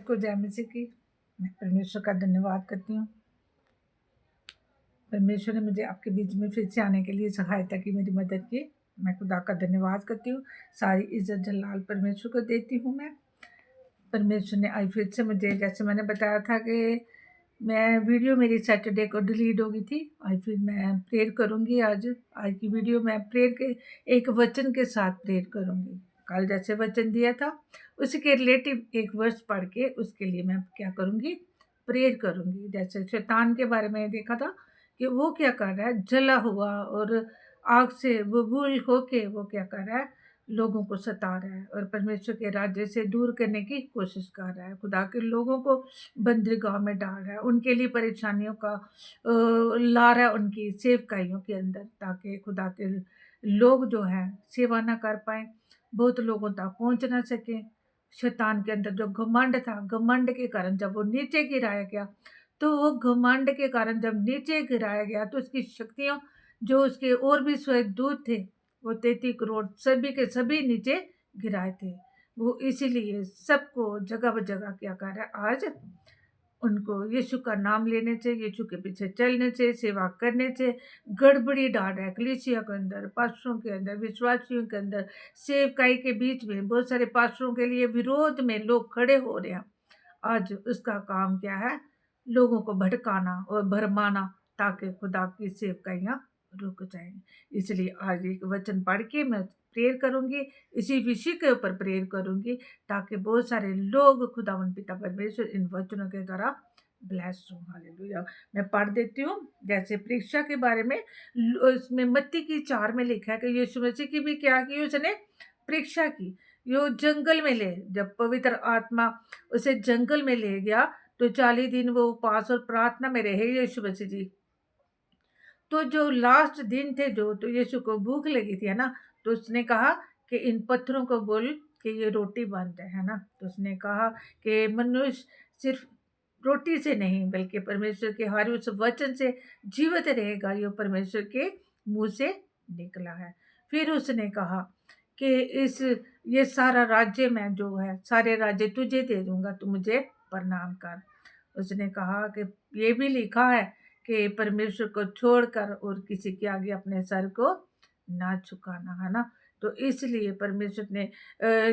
सबको जय मसीह की। मैं परमेश्वर का धन्यवाद करती हूँ। परमेश्वर ने मुझे आपके बीच में फिर से आने के लिए सहायता की, मेरी मदद की। मैं खुदा का धन्यवाद करती हूँ। सारी इज्जत जलाल परमेश्वर को देती हूँ। मैं परमेश्वर ने आज फिर से मुझे, जैसे मैंने बताया था कि मैं वीडियो मेरी सैटरडे को डिलीट हो गई थी। आज फिर मैं प्रेयर करूँगी। आज की वीडियो मैं प्रेयर के एक वचन के साथ प्रेयर करूँगी। कल जैसे वचन दिया था उसी के रिलेटिव एक वर्स पढ़ के उसके लिए मैं क्या करूँगी, प्रेयर करूँगी। जैसे शैतान के बारे में देखा था कि वो क्या कर रहा है, जला हुआ और आग से बबूल होके वो क्या कर रहा है, लोगों को सता रहा है और परमेश्वर के राज्य से दूर करने की कोशिश कर रहा है। खुदा के लोगों को बंदरगाह में डाल रहा है, उनके लिए परेशानियों का ला रहा है उनकी सेवकाइयों के अंदर, ताकि खुदा के लोग जो हैं सेवा ना कर पाए, बहुत लोगों तक पहुंच ना सके। शैतान के अंदर जो घमंड था, घमंड के कारण जब वो नीचे गिराया गया, तो वो घमंड के कारण जब नीचे गिराया गया तो उसकी शक्तियाँ, जो उसके और भी स्वर्गदूत थे, वो 33 करोड़ सभी के सभी नीचे गिराए थे। वो इसीलिए सबको जगह ब जगह क्या कर रहा है, आज उनको यीशु का नाम लेने से, यीशु के पीछे चलने से, सेवा करने से गड़बड़ी डाल रहा है। कलीसिया के अंदर, पास्टरों के अंदर, विश्वासियों के अंदर, सेवकाई के बीच में बहुत सारे पास्टरों के लिए विरोध में लोग खड़े हो रहे हैं। आज उसका काम क्या है, लोगों को भटकाना और भरमाना, ताकि खुदा की सेवकाइयाँ रुक जाएं। इसलिए आज एक वचन पढ़ के मैं प्रेयर करूँगी, इसी विषय के ऊपर प्रेयर करूँगी, ताकि बहुत सारे लोग खुदावन पिता परमेश्वर इन वचनों के द्वारा ब्लेस्ड हो। हालेलुया। मैं पढ़ देती हूँ। जैसे परीक्षा के बारे में उसमें मत्ती की 4 में लिखा है कि यीशु मसीह की भी क्या की, उसने परीक्षा की। यो जंगल में ले, जब पवित्र आत्मा उसे जंगल में ले गया तो 40 दिन वो उपवास और प्रार्थना में रहे यीशु मसीह जी। तो जो लास्ट दिन थे, जो तो यीशु को भूख लगी थी, है ना, तो उसने कहा कि इन पत्थरों को बोल कि ये रोटी बन जाए, है ना। तो उसने कहा कि मनुष्य सिर्फ रोटी से नहीं बल्कि परमेश्वर के हर उस वचन से जीवित रहेगा, यो परमेश्वर के मुंह से निकला है। फिर उसने कहा कि इस ये सारा राज्य मैं जो है, सारे राज्य तुझे दे दूंगा, तू मुझे प्रणाम कर। उसने कहा कि ये भी लिखा है कि परमेश्वर को छोड़कर और किसी के आगे अपने सर को ना झुकाना, है ना। तो इसलिए परमेश्वर ने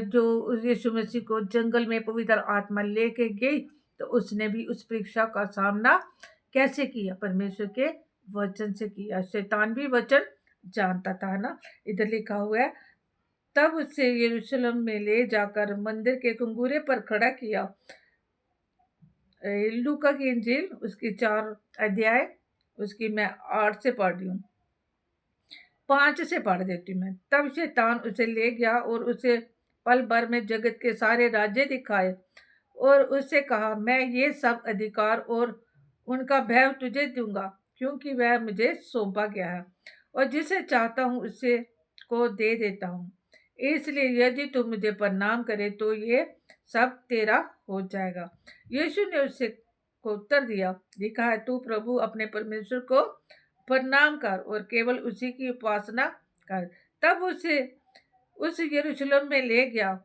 जो यीशु मसीह को जंगल में पवित्र आत्मा लेके गई, तो उसने भी उस परीक्षा का सामना कैसे किया, परमेश्वर के वचन से किया। शैतान भी वचन जानता था, है ना। इधर लिखा हुआ है, तब उसे यरूशलेम में ले जाकर मंदिर के कुंगूरे पर खड़ा किया। लूका की इंजील उसकी 4 अध्याय, उसकी मैं 8 से पढ़ रही हूँ, 5 से पढ़ देती हूँ मैं। तब शैतान उसे ले गया और उसे पल भर में जगत के सारे राज्य दिखाए और उससे कहा, मैं ये सब अधिकार और उनका भय तुझे दूंगा, क्योंकि वह मुझे सौंपा गया है और जिसे चाहता हूँ उसे को दे देता हूँ। इसलिए यदि तू मुझे प्रणाम करे तो ये सब तेरा हो जाएगा। यीशु ने उससे को उत्तर दिया, लिखा है, तू प्रभु अपने परमेश्वर को प्रणाम कर और केवल उसी की उपासना कर। तब उसे उस यरूशलेम में ले गया,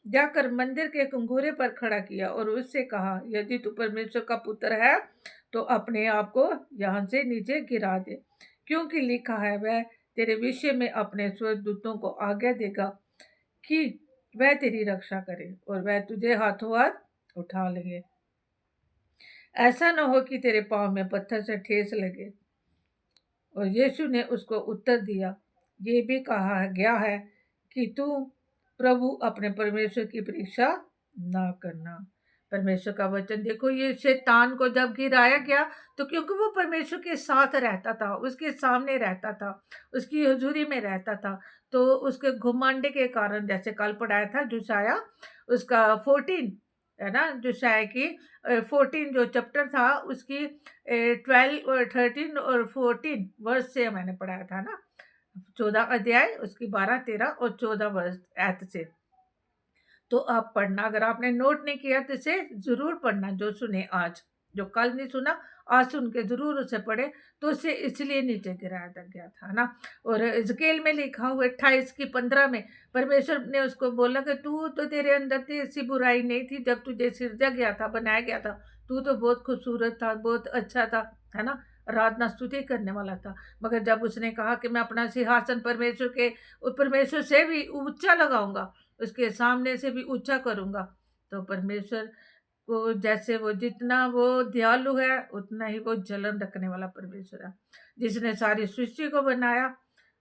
जाकर मंदिर के कुंगूरे पर खड़ा किया और उससे कहा, यदि तू परमेश्वर का पुत्र है तो अपने आप को यहाँ से नीचे गिरा दे, क्योंकि लिखा है, वह तेरे विषय में अपने स्वर्गदूतों को आज्ञा देगा कि वह तेरी रक्षा करे और वह तुझे हाथों हाथ उठा लेंगे, ऐसा न हो कि तेरे पाँव में पत्थर से ठेस लगे। और यीशु ने उसको उत्तर दिया, ये भी कहा गया है कि तू प्रभु अपने परमेश्वर की परीक्षा ना करना। परमेश्वर का वचन देखो, ये शैतान को जब गिराया गया तो क्योंकि वो परमेश्वर के साथ रहता था, उसके सामने रहता था, उसकी हुजूरी में रहता था, तो उसके घुमंड के कारण, जैसे कल पढ़ाया था जोशाया उसका 14, है ना, जोशाया की 14 जो चैप्टर था उसकी 12 और 13 और 14 वर्ष से मैंने पढ़ाया था ना, 14 अध्याय उसकी 12, 13 और 14 वर्ष ऐत से। तो आप पढ़ना, अगर आपने नोट नहीं किया तो इसे जरूर पढ़ना, जो सुने आज, जो कल नहीं सुना आंसू उनके ज़रूर उसे पड़े, तो उसे इसलिए नीचे गिराया गया था, है ना? और हिजकेल में लिखा हुआ 28 की 15 में परमेश्वर ने उसको बोला कि तू तो, तेरे अंदर तो ऐसी बुराई नहीं थी जब तुझे सिरजा गया था, बनाया गया था। तू तो बहुत खूबसूरत था, बहुत अच्छा था, है ना? आराधना स्तुति करने वाला था। मगर जब उसने कहा कि मैं अपना सिंहासन परमेश्वर से भी ऊँचा लगाऊँगा, उसके सामने से भी ऊँचा करूँगा, तो परमेश्वर को जैसे वो जितना वो दयालु है, उतना ही वो जलन रखने वाला परमेश्वर है। जिसने सारी सृष्टि को बनाया,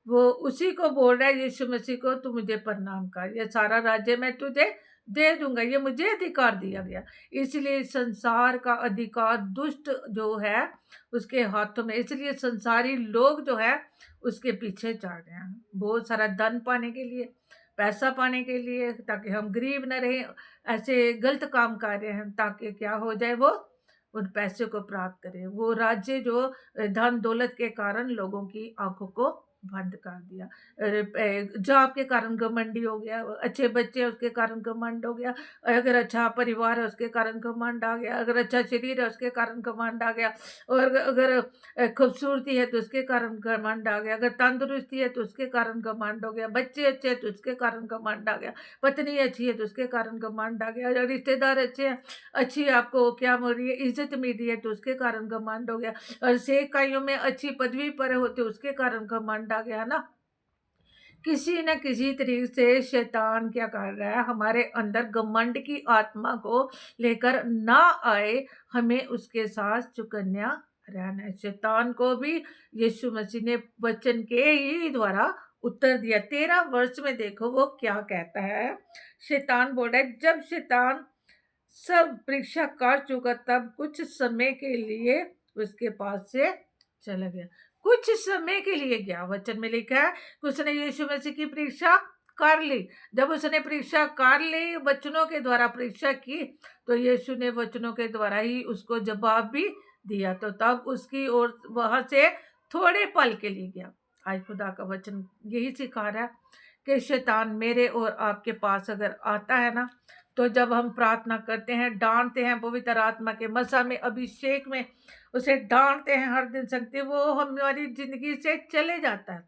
वो उसी को बोल रहा है यीशु मसीह को, तू मुझे प्रणाम कर, ये सारा राज्य मैं तुझे दे दूँगा, ये मुझे अधिकार दिया गया। इसलिए इस संसार का अधिकार दुष्ट जो है, उसके हाथों में, इसलिए संसारी लोग जो है, उसके पीछे चढ़ रहे हैं। बहुत सारा धन पाने के लिए, पैसा पाने के लिए, ताकि हम गरीब न रहें, ऐसे गलत काम कर रहे हैं ताकि क्या हो जाए, वो उन पैसे को प्राप्त करें। वो राज्य जो धन दौलत के कारण लोगों की आँखों को बंद कर दिया। जॉब के कारण घमंडी हो गया, अच्छे बच्चे हैं उसके कारण घमंड हो गया, अगर अच्छा परिवार है उसके कारण घमंड आ गया, अगर अच्छा शरीर है उसके कारण घमंड आ गया, और अगर खूबसूरती है तो उसके कारण घमंड आ गया, अगर तंदुरुस्ती है तो उसके कारण घमंड हो गया, बच्चे अच्छे हैं तो उसके कारण घमंड आ गया, पत्नी अच्छी है तो उसके कारण घमंड आ गया, अगर रिश्तेदार अच्छे हैं, अच्छी आपको क्या मिल रही है, इज्जत मिल रही है तो उसके कारण घमंड हो गया, और सेवकाइयों में अच्छी पदवी पर होते उसके कारण घमंड आ गया ना। किसी न किसी तरीके से शैतान क्या कर रहा है, हमारे अंदर घमंड की आत्मा को लेकर ना आए, हमें उसके साथ चौकन्ना रहना है। शैतान को भी यीशु मसीह ने वचन के ही द्वारा उत्तर दिया। 13 वर्ष में देखो वो क्या कहता है। शैतान बोल रहा है, जब शैतान सब परीक्षा कर चुका तब कुछ समय के लिए उसके पास से चला गया। कुछ समय के लिए गया, वचन में लिखा है कि उसने यीशु मसीह की परीक्षा कर ली। जब उसने परीक्षा कर ली, वचनों के द्वारा परीक्षा की, तो यीशु ने वचनों के द्वारा ही उसको जवाब भी दिया, तो तब उसकी ओर वहां से थोड़े पल के लिए गया। आज खुदा का वचन यही सिखा रहा है कि शैतान मेरे और आपके पास अगर आता है ना, तो जब हम प्रार्थना करते हैं, डांटते हैं, पवित्र आत्मा के मसा में, अभिषेक में उसे डांटते हैं हर दिन सकते, वो हमारी जिंदगी से चले जाता है।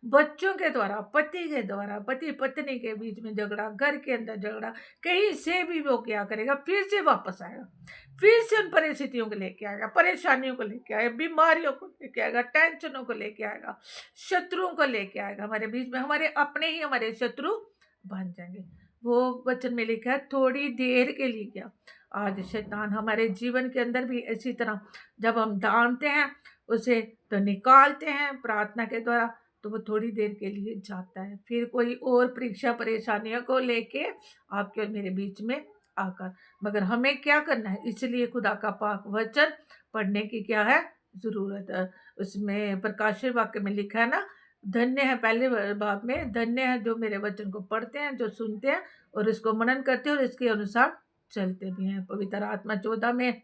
बच्चों के द्वारा, पति के द्वारा, पति पत्नी के बीच में झगड़ा, घर के अंदर झगड़ा, कहीं से भी वो क्या करेगा, फिर से वापस आएगा, फिर से उन परिस्थितियों को लेके आएगा, परेशानियों को लेके आएगा, बीमारियों को लेके आएगा, टेंशनों को लेके आएगा, शत्रुओं को लेके आएगा हमारे बीच में, हमारे अपने ही हमारे शत्रु बन जाएंगे। वो वचन में लिखा है थोड़ी देर के लिए क्या। आज शैतान हमारे जीवन के अंदर भी इसी तरह, जब हम डांटते हैं उसे, तो निकालते हैं प्रार्थना के द्वारा, तो वो थोड़ी देर के लिए जाता है, फिर कोई और परीक्षा परेशानियों को लेके आपके और मेरे बीच में आकर। मगर हमें क्या करना है, इसलिए खुदा का पाक वचन पढ़ने की क्या है, ज़रूरत है। उसमें प्रकाशित वाक्य में लिखा है ना, धन्य है, पहले बाब में, धन्य है जो मेरे वचन को पढ़ते हैं, जो सुनते हैं और इसको मनन करते हैं और इसके अनुसार चलते भी हैं। पवित्र आत्मा 14 में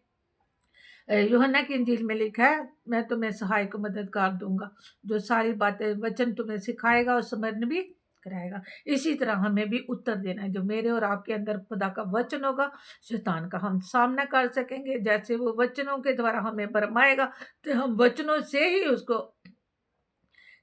यूहन्ना की इंजील में लिखा है, मैं तुम्हें सहायक मददगार दूंगा, जो सारी बातें वचन तुम्हें सिखाएगा और समझ भी कराएगा। इसी तरह हमें भी उत्तर देना है, जो मेरे और आपके अंदर खुदा का वचन होगा, शैतान का हम सामना कर सकेंगे। जैसे वो वचनों के द्वारा हमें भरमाएगा, तो हम वचनों से ही उसको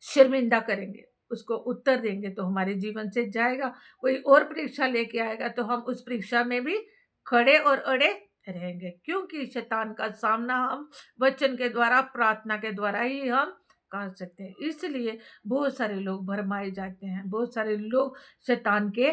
शर्मिंदा करेंगे, उसको उत्तर देंगे तो हमारे जीवन से जाएगा। कोई और परीक्षा लेके आएगा तो हम उस परीक्षा में भी खड़े और अड़े रहेंगे, क्योंकि शैतान का सामना हम वचन के द्वारा, प्रार्थना के द्वारा ही हम कर सकते हैं। इसलिए बहुत सारे लोग भरमाए जाते हैं, बहुत सारे लोग शैतान के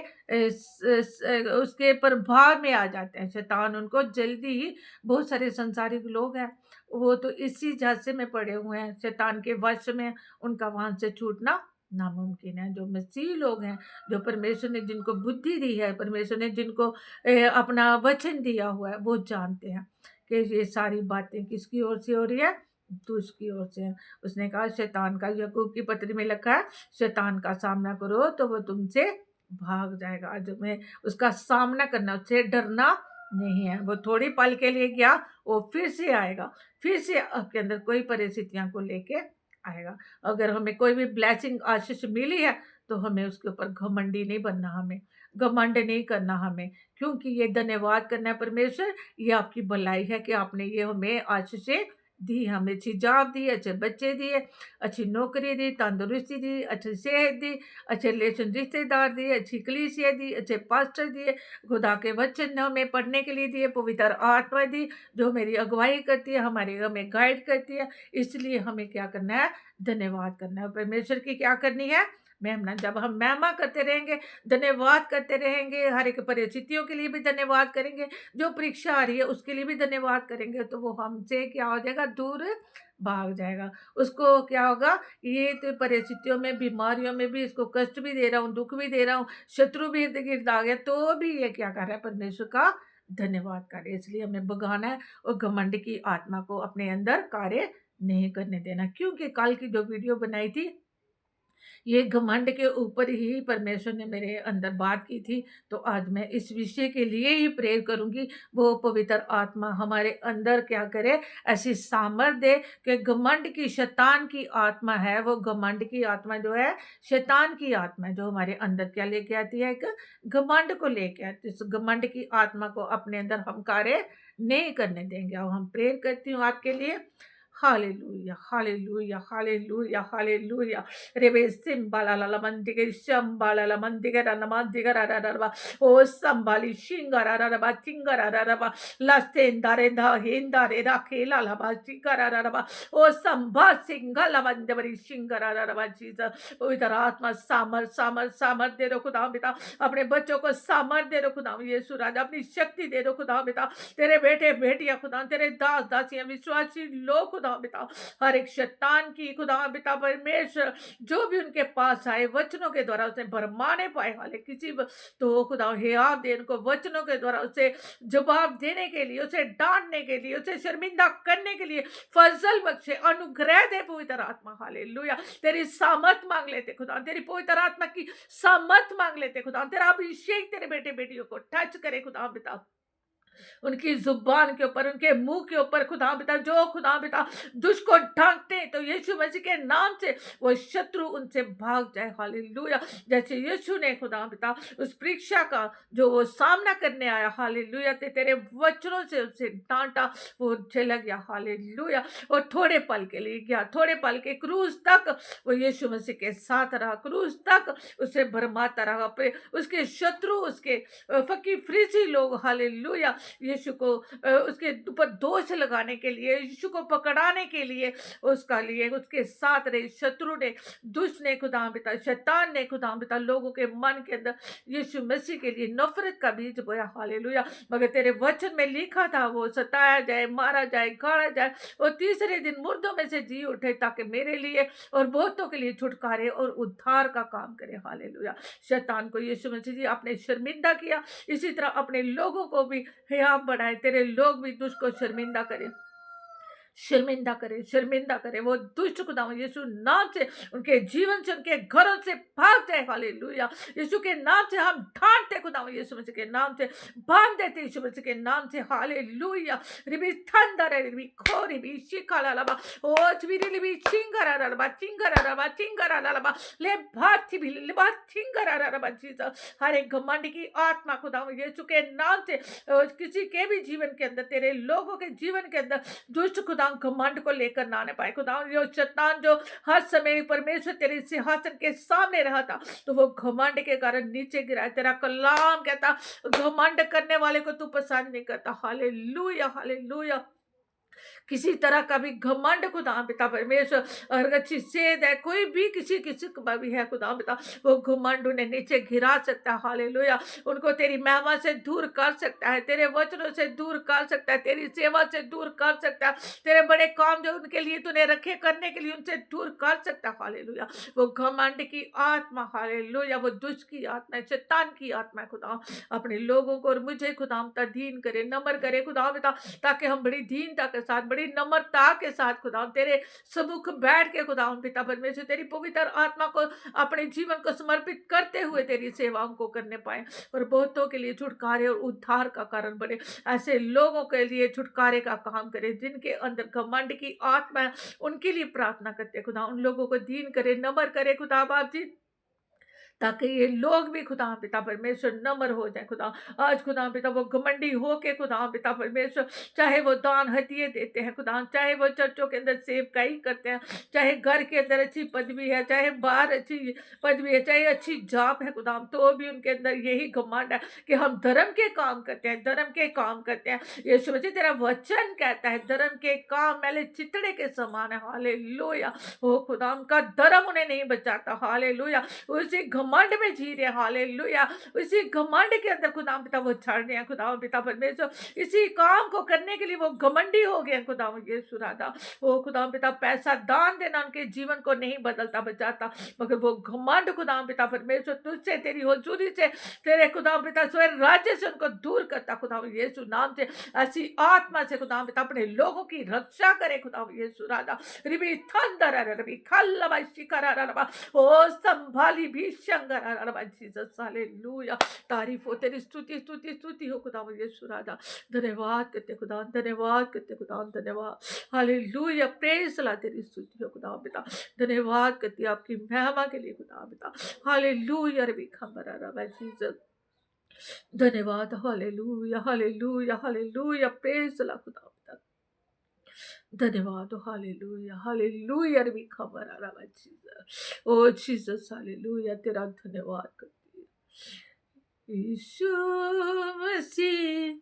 उसके प्रभाव में आ जाते हैं। शैतान उनको जल्दी ही, बहुत सारे संसारिक लोग हैं, वो तो इसी झांसे में पड़े हुए हैं, शैतान के वश में, उनका वहां से छूटना नामुमकिन है। जो मसीह लोग हैं, जो परमेश्वर ने जिनको बुद्धि दी है, परमेश्वर ने जिनको अपना वचन दिया हुआ है, वो जानते हैं कि ये सारी बातें किसकी ओर से हो रही है, तुझकी ओर से है। उसने कहा शैतान का, याकूब की पत्री में लिखा है, शैतान का सामना करो तो वो तुमसे भाग जाएगा। आज हमें उसका सामना करना, उससे डरना नहीं है। वो थोड़ी पल के लिए गया, वो फिर से आएगा, फिर से आपके अंदर कोई परिस्थितियां को लेके आएगा। अगर हमें कोई भी ब्लेसिंग, आशीष मिली है, तो हमें उसके ऊपर घमंडी नहीं बनना। हमें घमंड नहीं करना हमें, क्योंकि ये धन्यवाद करना है परमेश्वर, ये आपकी भलाई है कि आपने ये हमें आशीषें दी, हमें अच्छी जॉब दी, अच्छे बच्चे दिए, अच्छी नौकरी दी, तंदुरुस्ती दी, अच्छी सेहत दी, अच्छे रिश्तेदार दिए, अच्छी कलीसिया दी, अच्छे पास्टर दिए, खुदा के वचन हमें पढ़ने के लिए दिए, पवित्र आत्मा दी जो मेरी अगुवाई करती है, हमें गाइड करती है। इसलिए हमें क्या करना है? धन्यवाद करना है। परमेश्वर की क्या करनी है? महिमा। जब हम महिमा करते रहेंगे, धन्यवाद करते रहेंगे, हर एक परिस्थितियों के लिए भी धन्यवाद करेंगे, जो परीक्षा आ रही है उसके लिए भी धन्यवाद करेंगे, तो वो हमसे क्या हो जाएगा? दूर भाग जाएगा। उसको क्या होगा? ये तो परिस्थितियों में, बीमारियों में भी इसको कष्ट भी दे रहा हूँ, दुःख भी दे रहा हूँ, शत्रु भी इर्द-गिर्द आ गया, तो भी ये क्या कर रहा है? परमेश्वर का धन्यवाद कर रहे हैं। इसलिए हमें बगाना है और घमंड की आत्मा को अपने अंदर कार्य नहीं करने देना। क्योंकि कल की जो वीडियो बनाई थी, ये घमंड के ऊपर ही परमेश्वर ने मेरे अंदर बात की थी, तो आज मैं इस विषय के लिए ही प्रेयर करूँगी, वो पवित्र आत्मा हमारे अंदर क्या करे? ऐसी सामर्थ दे कि घमंड की, शैतान की आत्मा है, वो घमंड की आत्मा जो है, शैतान की आत्मा है, जो हमारे अंदर क्या लेके आती है? एक घमंड को लेके आती है। इस घमंड की आत्मा को अपने अंदर हम कार्य नहीं करने देंगे। और हम प्रेयर करती हूँ आपके लिए। Hallelujah, hallelujah, hallelujah, hallelujah. Rebe simbala la mandiga shambala la mandiga na mandiga raraba. O sambali shingara raraba tingara raraba. La stendare da hindare da kela la ba tingara raraba. O samba singala mandabari shingara raraba Jesus. ओ इधर आत्मा सामर दे दो खुदा पिता, अपने बच्चों को सामर दे दो खुदा यीशु राजा, अपनी शक्ति दे दो खुदा पिता, तेरे बेटे बेटियां खुदा, तेरे दास दासियां विश्वासी लोग खुदा पिता, हर एक शैतान की खुदा पिता परमेश्वर जो भी उनके पास आए वचनों के द्वारा उसे भरमाने पाए, हाले किसी तो खुदा हियाव दे उनको वचनों के द्वारा उसे जवाब देने के लिए, उसे डांटने के लिए, उसे शर्मिंदा करने के लिए फजल बख्शे, अनुग्रह दे पवित्र आत्मा। हालेलुया। तेरी सामर्थ मांग लेते खुदा, तेरी पवित्र आत्मा की सामर्थ मांग लेते खुदा, तेरा अभिषेक तेरे बेटे बेटियों को टच करे खुदा पिता, उनकी जुबान के ऊपर, उनके मुंह के ऊपर खुदा पिता, जो खुदा पिता दुष्ट को ढांकते तो यीशु मसीह के नाम से वो शत्रु उनसे भाग जाए। हालेलुया। जैसे यीशु ने खुदा पिता उस परीक्षा का जो वो सामना करने आया, हालेलुया, तेरे वचनों से उसे डांटा, वो चला गया। हालेलुया। और थोड़े पल के लिए गया, थोड़े पल के क्रूस तक वो यीशु मसीह के साथ रहा, क्रूस तक उसे भरमाता रहा, उसके शत्रु, उसके फकी फरीसी लोग, हालेलुया, यीशु को उसके ऊपर दोष लगाने के लिए, यीशु को पकड़ाने के लिए उसका लिए उसके साथ रहे शत्रु ने, दुष्ट ने खुदा पिता, शैतान ने खुदा पिता लोगों के मन के अंदर यीशु मसीह के लिए नफरत का बीज बोया। हालेलुया। मगर तेरे वचन में लिखा था वो सताया जाए, मारा जाए, गाड़ा जाए और तीसरे दिन मुर्दों में से जी उठे, ताकि मेरे लिए और बहुतों के लिए छुटकारे और उद्धार का काम करे। हालेलुया। शैतान को यीशु मसीह जी आपने शर्मिंदा किया, इसी तरह अपने लोगों को भी हियाव बढ़ाए, तेरे लोग भी दुष्ट को शर्मिंदा करें, शर्मिंदा करे, शर्मिंदा करे, वो दुष्ट खुदा यीशु नाम से उनके जीवन से, उनके घरों से भाग जाए। हालेलुया। यीशु के नाम से हम ढांढते खुदा यीशु मसीह के नाम से, बांध देते यीशु मसीह के नाम से। हालेलुया। रिबी थंडर रिबी खो रिबी शिकाला लबा ओ चविरी रिबी चिंगरा लबा चिंगरा लबा चिंगरा लबा ले भाती भी ले बात चिंगरा लबा जीसस। हर एक घमंड की आत्मा खुदा यीशु के नाम से किसी के भी जीवन के अंदर, तेरे लोगों के जीवन के अंदर दुष्ट खुदा घमंड को लेकर ना आने पाए। खुदा जो शैतान जो हर समय परमेश्वर तेरे सिंहासन के सामने रहा था, तो वो घमंड के कारण नीचे गिरा। तेरा कलाम कहता घमंड करने वाले को तू पसंद नहीं करता। Hallelujah, hallelujah. किसी तरह का भी घमंड खुदा पिता परमेश्वर, और अच्छी सेध है, कोई भी किसी किसी का भी है खुदा पिता, वो घमंड उन्हें नीचे गिरा सकता है। हालेलुया। उनको तेरी महिमा से दूर कर सकता है, तेरे वचनों से दूर कर सकता है, तेरी सेवा से दूर कर सकता है, तेरे बड़े काम जो उनके लिए तूने रखे करने के लिए उनसे दूर कर सकता है। हालेलुया। वो घमंड की आत्मा, हालेलुया, वो दुष्ट की आत्मा है, शैतान की आत्मा है खुदा, अपने लोगों को और मुझे खुदा दीन करे, नम्र करे खुदा पिता, ताकि हम बड़ी दीनता के साथ, बड़ी नम्रता के साथ खुदा तेरे समुख बैठ के खुदा पिता परमेश्वर तेरी पवित्र आत्मा को अपने जीवन को समर्पित करते हुए तेरी सेवाओं को करने पाए, और बहुतों के लिए छुटकारे और उद्धार का कारण बने। ऐसे लोगों के लिए छुटकारे का काम करे जिनके अंदर घमंड की आत्मा है, उनके लिए प्रार्थना करते खुदा, उन लोगों को दीन करे, नम्र करे खुदा बाप जी, ताकि ये लोग भी खुदा पिता परमेश्वर नम्र हो जाए खुदा। आज खुदा पिता वो घमंडी हो के खुदा पिता परमेश्वर, चाहे वो दान हदिये देते हैं खुदा, चाहे वो चर्चों के अंदर सेवकाई करते हैं, चाहे घर के अंदर अच्छी पदवी है, चाहे बाहर अच्छी पदवी है, चाहे अच्छी जॉब है खुदा, तो भी उनके अंदर यही घमंड है कि हम धर्म के काम करते हैं, धर्म के काम करते हैं। यीशु मसीह तेरा वचन कहता है धर्म के काम मैले चितड़े के समान है। हालेलुया। ओ खुदा का धर्म उन्हें नहीं बचाता। हालेलुया। उसी घमंड में जी रहे हैं। हालेलुया। उसी घमंड के अंदर खुदा पिता वो छड़ रहे हैं। खुदा पिता परमेश्वर इसी काम को करने के लिए वो घमंडी हो गए खुदा यीशु राजा। ओ खुदा पिता पैसा दान देना उनके जीवन को नहीं बदलता बचाता, मगर वो घमंड खुदा पिता परमेश्वर तुझसे तेरी हुजूरी से तेरे खुदा पिता स्वयं राज्य से उनको दूर करता खुदा यीशु नाम से। ऐसी आत्मा से खुदा पिता अपने लोगों की रक्षा करे खुदा यीशु राजा। रिबी थंदर रबी खल्लबा शिकरा रबा ओ संभाली भी शंकर रबा जीसस हालेलुया। तारीफ हो तेरी, स्तुति स्तुति स्तुति हो खुदा यीशु राजा। धन्यवाद करते खुदा, धन्यवाद करते खुदा, धन्यवाद। हालेलुया। प्रेज ला तेरी स्तुति हो खुदा पिता। धन्यवाद करती आपकी महिमा के लिए खुदा पिता। हालेलुया रबी खंबरा रबा जीसस। धन्यवाद। Hallelujah hallelujah hallelujah. प्रेज ला खुदा पिता। धन्यवाद। हालेलुया हालेलुया रबी खबर आ रहा जीसस। ओ जीसस हालेलुया तेरा धन्यवाद करती है। यीशु मसीह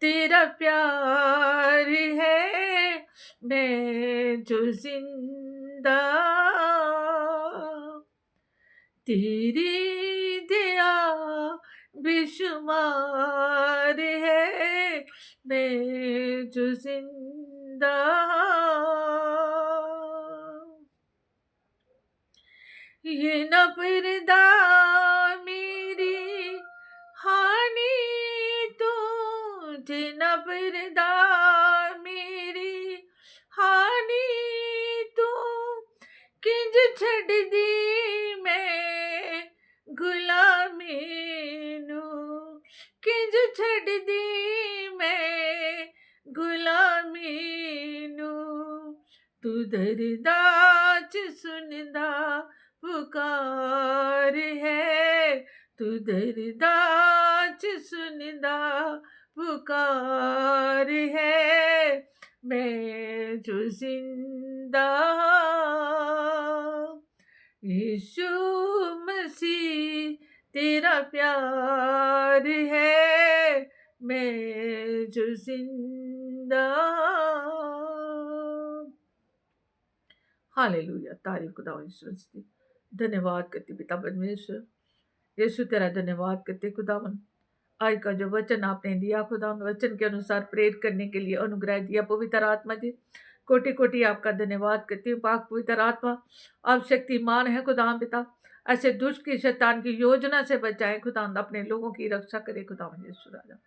तेरा प्यार है मैं जो जिंदा, तेरी दया बेशुमार है मैं जो जिंदा, ये न पर्दा मेरी हानि तुझे न पर्दा मेरी हानि तू किंज छड़ दी मैं गुलामी नू, किंज छड़ दी मैं गुलामी नू, तू दरदा च सुनदा पुकार है, तू दरदा च सुनदा पुकार है मैं जो जिंदा। यीशु मसीह तेरा प्यार है मैं जो जिंदा। हालेलुया। तारीफ खुदा यीशु मसीह। धन्यवाद करती पिता परमेश्वर। यीशु तेरा धन्यवाद करते खुदावन। आज का जो वचन आपने दिया खुदावन, वचन के अनुसार प्रेरित करने के लिए अनुग्रह दिया पवित्र आत्मा जी, कोटि कोटि आपका धन्यवाद करती हूँ। पाक पवित्र आत्मा आप शक्तिमान है खुदावन पिता, ऐसे दुष्ट की शैतान की योजना से बचाए खुदावन, अपने लोगों की रक्षा करे खुदावन यीशु राजा,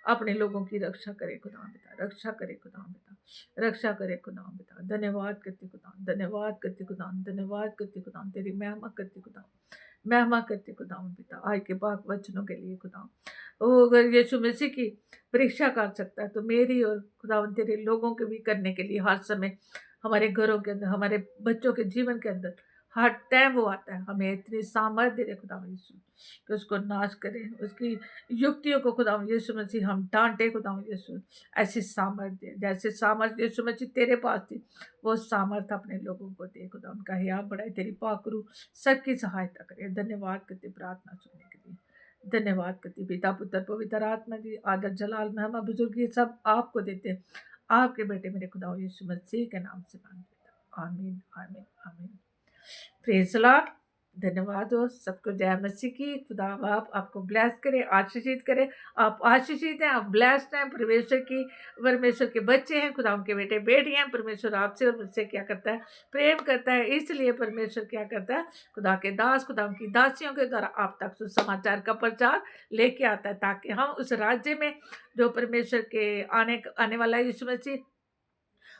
अपने लोगों की रक्षा करे खुदावन पिता, रक्षा करे खुदावन पिता, रक्षा करे खुदावन पिता। धन्यवाद करती खुदावन, धन्यवाद करती खुदावन, धन्यवाद करती खुदावन, तेरी महिमा करती खुदावन, महिमा करती खुदावन पिता। आज के पाक वचनों के लिए खुदावन, वो अगर यीशु मसीह की परीक्षा कर सकता है तो मेरी और खुदावन तेरे लोगों के भी करने के लिए हर समय हमारे घरों के अंदर, हमारे बच्चों के जीवन के अंदर हर टाइम वो आता है। हमें इतनी सामर्थ दे दे खुदावन यीशु कि उसको नाश करें, उसकी युक्तियों को खुदावन यीशु मसीह हम डांटे खुदावन यीशु। ऐसी सामर्थ दे, जैसे सामर्थ यीशु मसीह तेरे पास थी वो सामर्थ अपने लोगों को दे खुदा। उनका हियाब बढ़ाए, तेरी पाकरू सबकी सहायता करे। धन्यवाद करते प्रार्थना सुनने के लिए, धन्यवाद करती पिता पुत्र पवित्र आत्मा जी। आदर जलाल महिमा बुजुर्ग ये सब आपको देते हैं, आपके बेटे मेरे खुदा यीशु मसीह के नाम से मांगते। आमीन आमीन आमीन। Praise Lord. धन्यवाद हो सबको। जय मसीह की। खुदा बाप आपको ब्लेस करे, आशीषित करे। आप आशीषित हैं, आप ब्लेस्ड हैं, परमेश्वर के बच्चे हैं, खुदा उनके बेटे बेटी हैं। परमेश्वर आपसे और मुझसे क्या करता है, प्रेम करता है। इसलिए परमेश्वर क्या करता है, खुदा के दास, खुदा उनकी दासियों के द्वारा आप तक सुसमाचार का प्रचार लेके आता है, ताकि हम उस राज्य में जो परमेश्वर के आने वाला यीशु मसीह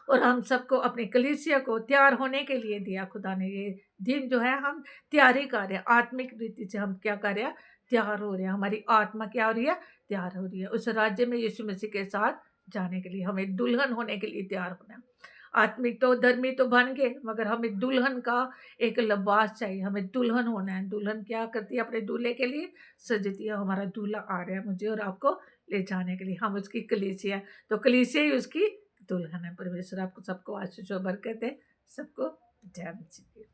और हम सबको अपनी कलीसिया को तैयार होने के लिए दिया। खुदा ने ये दिन जो है हम तैयारी कर रहे हैं, आत्मिक रीति से हम क्या कर रहे हैं, तैयार हो रहे हैं। हमारी आत्मा क्या हो रही है, तैयार हो रही है उस राज्य में यीशु मसीह के साथ जाने के लिए। हमें दुल्हन होने के लिए तैयार होना है। आत्मिक तो धर्मी तो बन गए, मगर हमें दुल्हन का एक लिबास चाहिए, हमें दुल्हन होना है। दुल्हन क्या करती है? अपने दूल्हे के लिए सजती है। हमारा दूल्हा आ रहा है मुझे और आपको ले जाने के लिए, हम उसकी कलीसिया है, तो कलीसिया ही उसकी दुल्हन है। परमेश्वर आपको सबको आशीष और बरकत दे। सबको जय मसीह की।